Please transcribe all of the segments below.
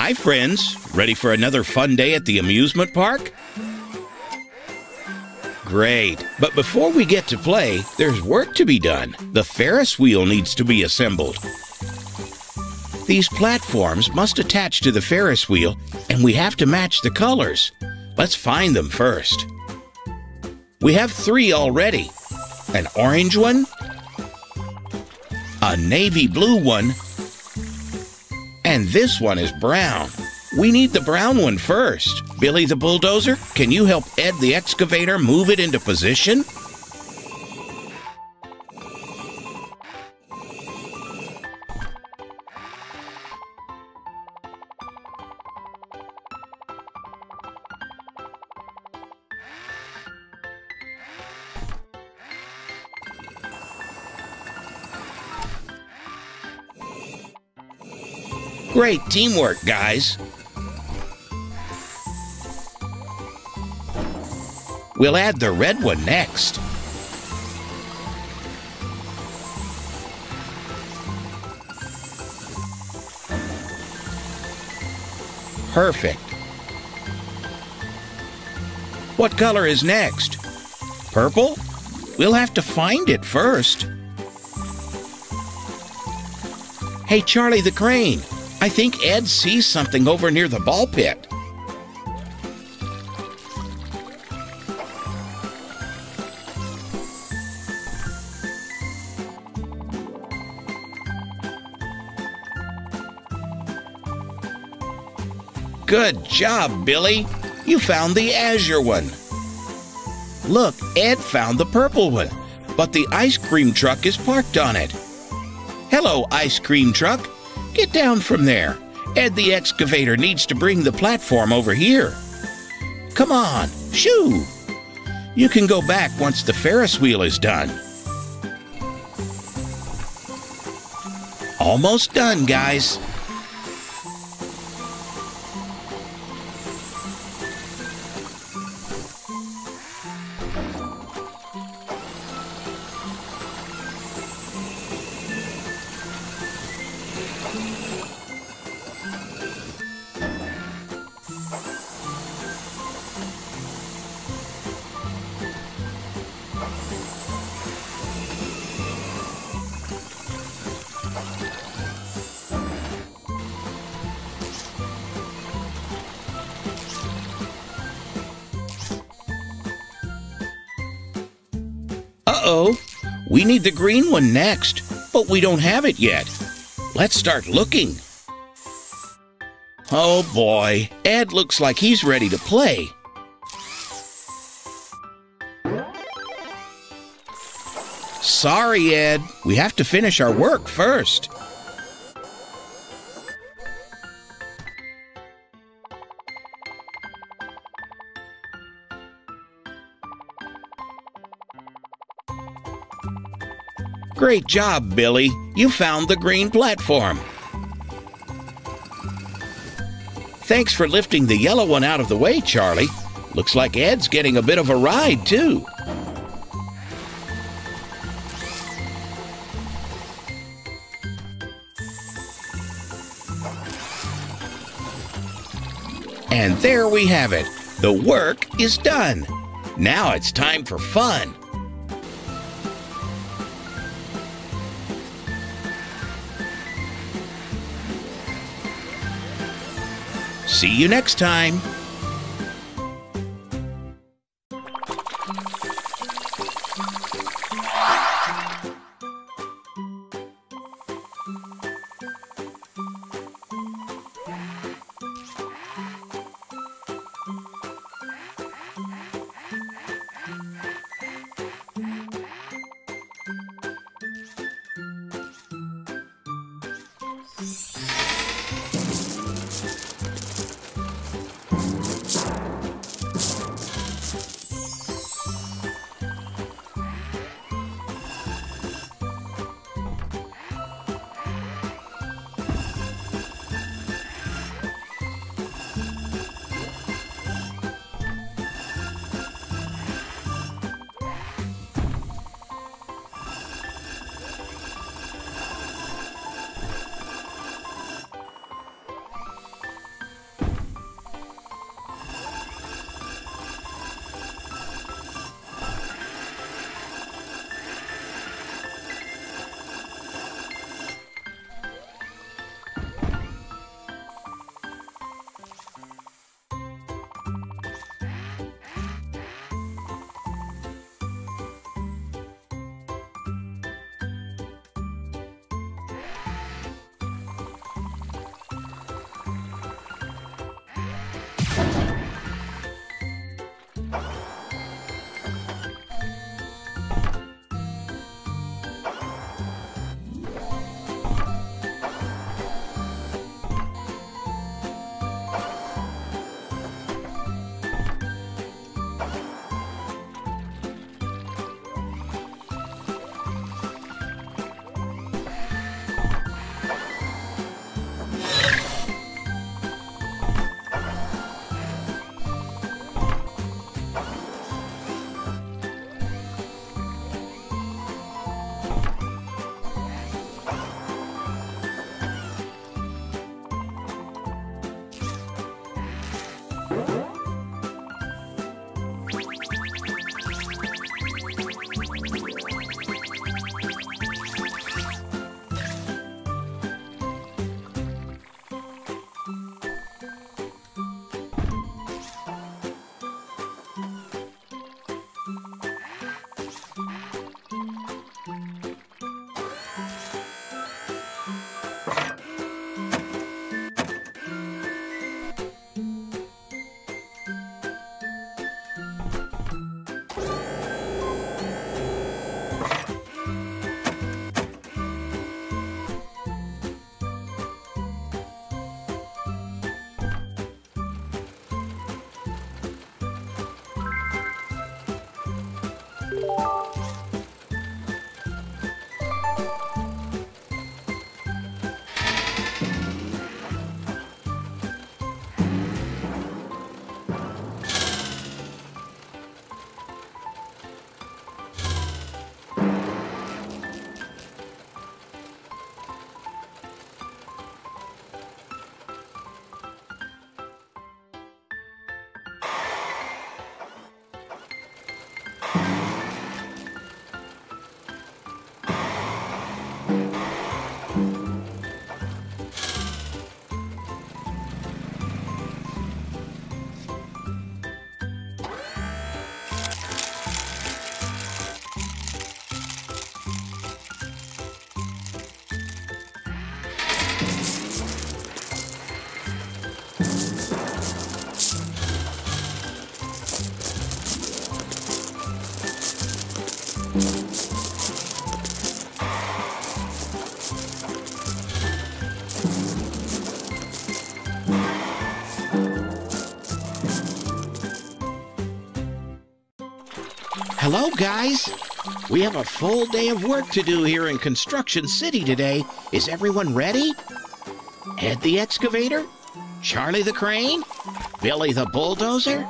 Hi, friends. Ready for another fun day at the amusement park? Great. But before we get to play, there's work to be done. The Ferris wheel needs to be assembled. These platforms must attach to the Ferris wheel, and we have to match the colors. Let's find them first. We have 3 already. An orange one, a navy blue one, and this one is brown. We need the brown one first. Billy the bulldozer, can you help Ed the excavator move it into position? Great teamwork, guys. We'll add the red one next. Perfect. What color is next? Purple? We'll have to find it first. Hey, Charlie the Crane. I think Ed sees something over near the ball pit. Good job, Billy. You found the azure one. Look, Ed found the purple one, but the ice cream truck is parked on it. Hello, ice cream truck. Get down from there. Ed the excavator needs to bring the platform over here. Come on, shoo! You can go back once the Ferris wheel is done. Almost done, guys. Uh-oh, we need the green one next, but we don't have it yet. Let's start looking. Oh boy, Ed looks like he's ready to play. Sorry, Ed, we have to finish our work first. Great job, Billy. You found the green platform. Thanks for lifting the yellow one out of the way, Charlie. Looks like Ed's getting a bit of a ride, too. And there we have it. The work is done. Now it's time for fun. See you next time. Hello, guys. We have a full day of work to do here in Construction City today. Is everyone ready? Ed the Excavator? Charlie the Crane? Billy the Bulldozer?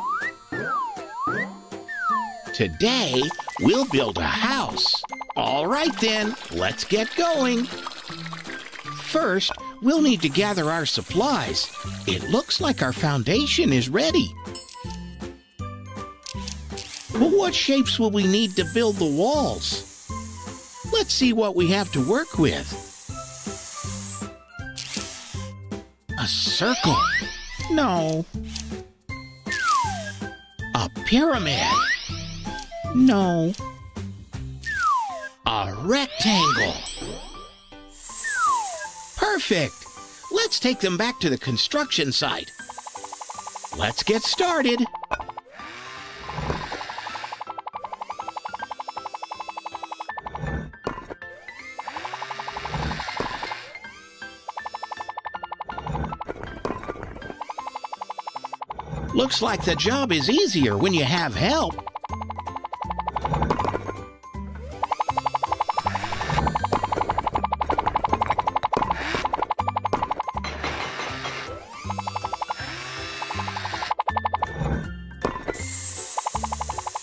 Today, we'll build a house. All right then, let's get going. First, we'll need to gather our supplies. It looks like our foundation is ready. But what shapes will we need to build the walls? Let's see what we have to work with. A circle? No. A pyramid? No. A rectangle? Perfect! Let's take them back to the construction site. Let's get started. Looks like the job is easier when you have help.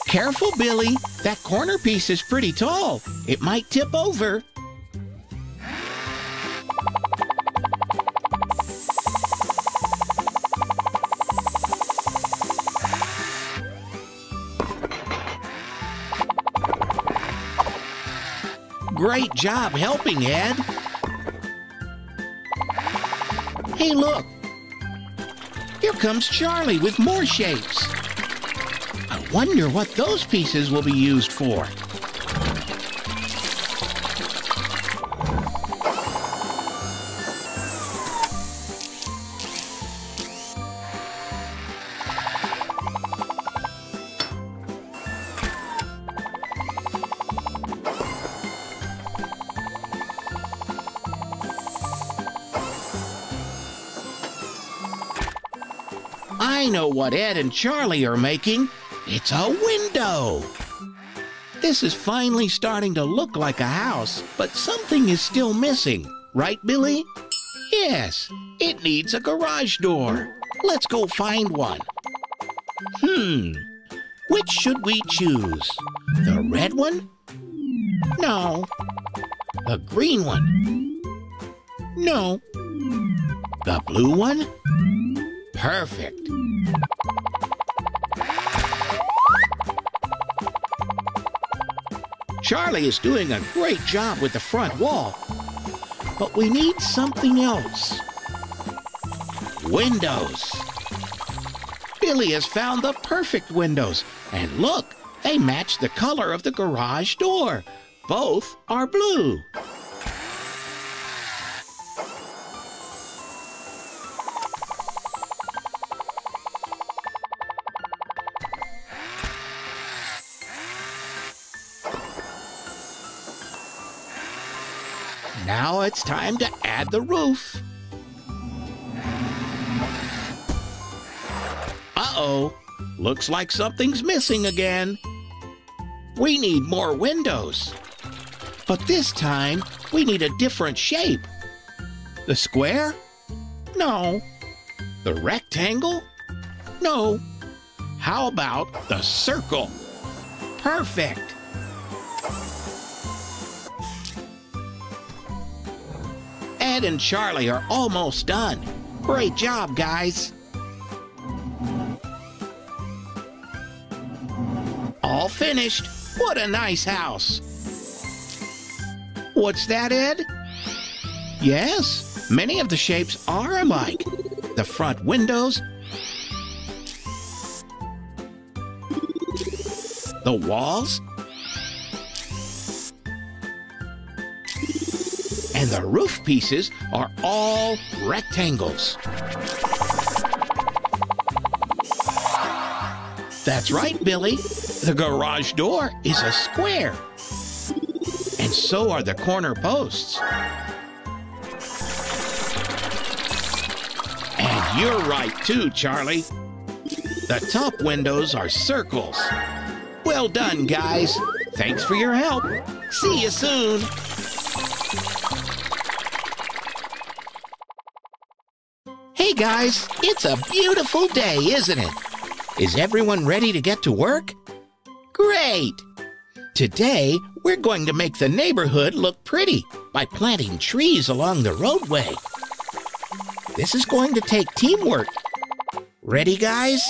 Careful, Billy. That corner piece is pretty tall. It might tip over. Great job helping, Ed. Hey, look. Here comes Charlie with more shapes. I wonder what those pieces will be used for. I know what Ed and Charlie are making. It's a window. This is finally starting to look like a house, but something is still missing. Right, Billy? Yes, it needs a garage door. Let's go find one. Which should we choose? The red one? No. The green one? No. The blue one? Perfect. Charlie is doing a great job with the front wall, but we need something else. Windows. Billy has found the perfect windows, and look, they match the color of the garage door. Both are blue. Now it's time to add the roof. Uh-oh, looks like something's missing again. We need more windows. But this time, we need a different shape. The square? No. The rectangle? No. How about the circle? Perfect. Ed and Charlie are almost done. Great job, guys. All finished. What a nice house. What's that, Ed? Yes, many of the shapes are alike. The front windows, the walls, and the roof pieces are all rectangles. That's right, Billy. The garage door is a square. And so are the corner posts. And you're right too, Charlie. The top windows are circles. Well done, guys. Thanks for your help. See you soon. Hey, guys, it's a beautiful day, isn't it? Is everyone ready to get to work? Great! Today, we're going to make the neighborhood look pretty by planting trees along the roadway. This is going to take teamwork. Ready, guys?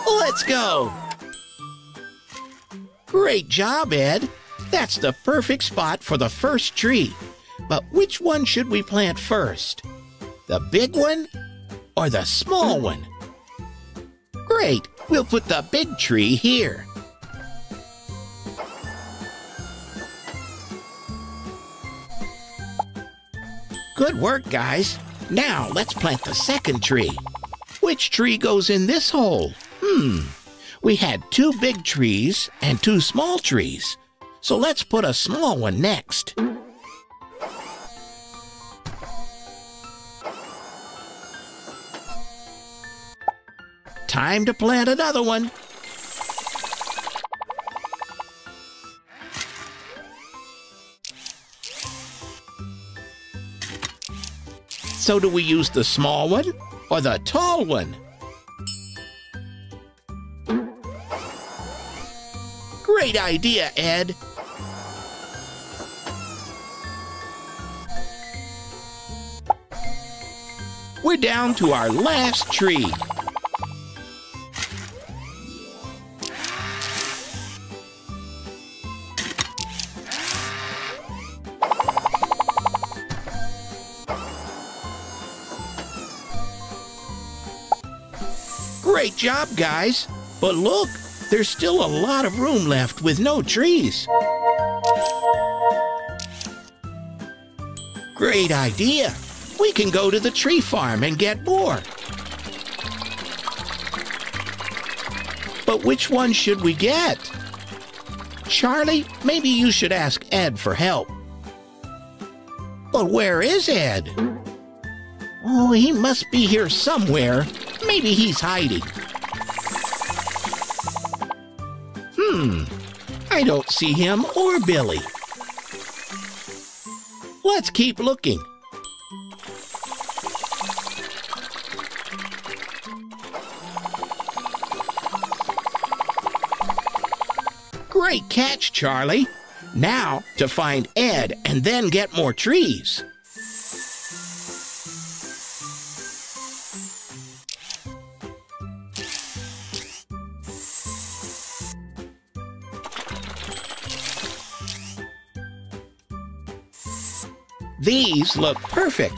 Let's go! Great job, Ed. That's the perfect spot for the first tree. But which one should we plant first? The big one or the small one? Great, we'll put the big tree here. Good work, guys. Now let's plant the second tree. Which tree goes in this hole? We had 2 big trees and 2 small trees. So let's put a small one next. Time to plant another one. So do we use the small one or the tall one? Great idea, Ed. We're down to our last tree. Great job, guys. But look, there's still a lot of room left with no trees. Great idea. We can go to the tree farm and get more. But which one should we get? Charlie, maybe you should ask Ed for help. But where is Ed? Oh, he must be here somewhere. Maybe he's hiding. I don't see him or Billy. Let's keep looking. Great catch, Charlie. Now to find Ed and then get more trees. These look perfect.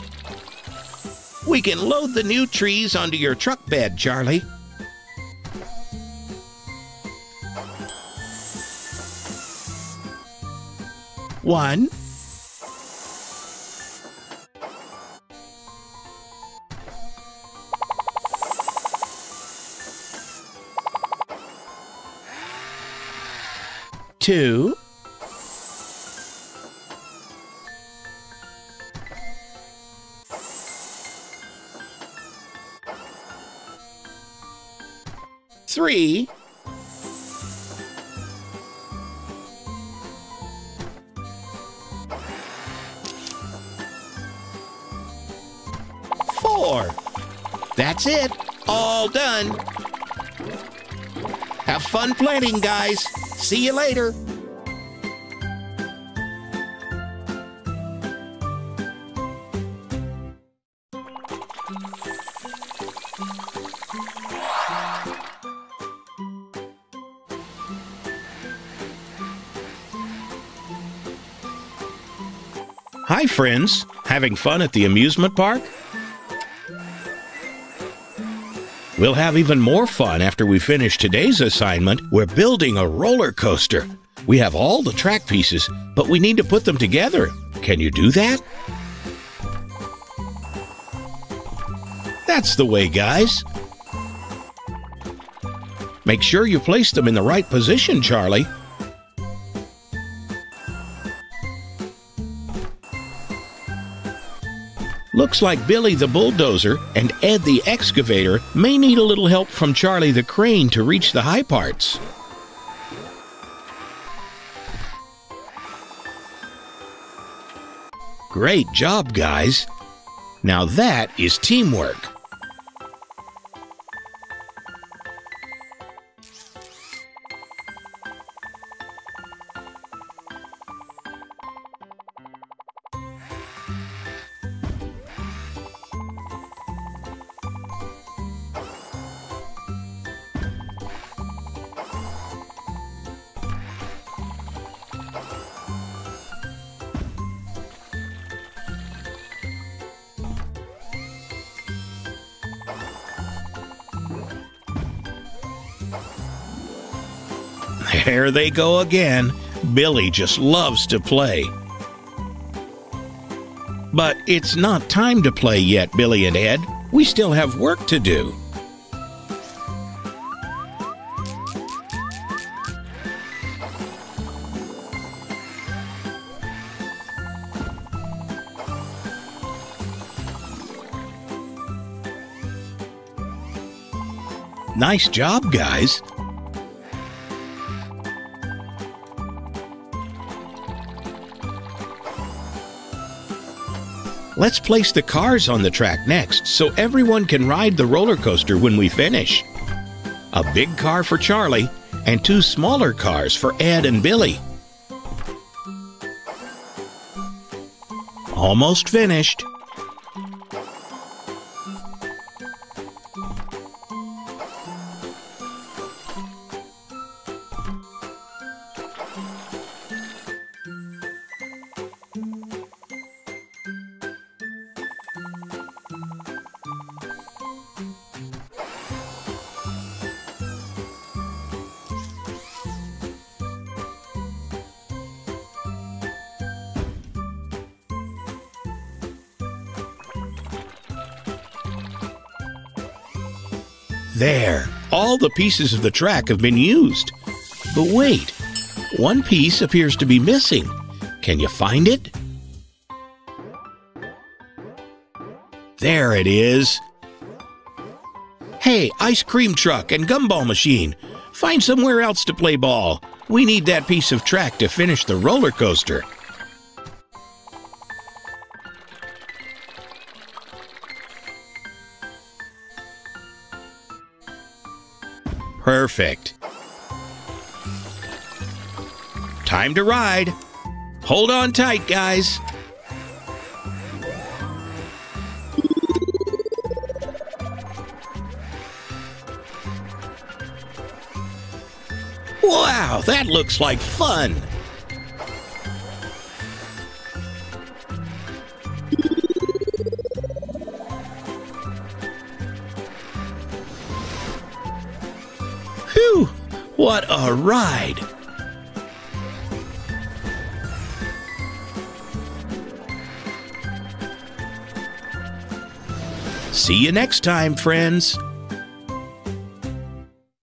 We can load the new trees onto your truck bed, Charlie. One. Two. 3. 4. That's it. All done. Have fun planting, guys. See you later. Hi, friends. Having fun at the amusement park? We'll have even more fun after we finish today's assignment. We're building a roller coaster. We have all the track pieces, but we need to put them together. Can you do that? That's the way, guys. Make sure you place them in the right position, Charlie. Looks like Billy the Bulldozer and Ed the Excavator may need a little help from Charlie the Crane to reach the high parts. Great job, guys. Now that is teamwork. There they go again. Billy just loves to play. But it's not time to play yet, Billy and Ed. We still have work to do. Nice job, guys. Let's place the cars on the track next so everyone can ride the roller coaster when we finish. A big car for Charlie and 2 smaller cars for Ed and Billy. Almost finished. There, all the pieces of the track have been used. But wait, one piece appears to be missing. Can you find it? There it is. Hey, ice cream truck and gumball machine, find somewhere else to play ball. We need that piece of track to finish the roller coaster. Perfect. Time to ride. Hold on tight, guys. Wow, that looks like fun. Whew, what a ride. See you next time, friends.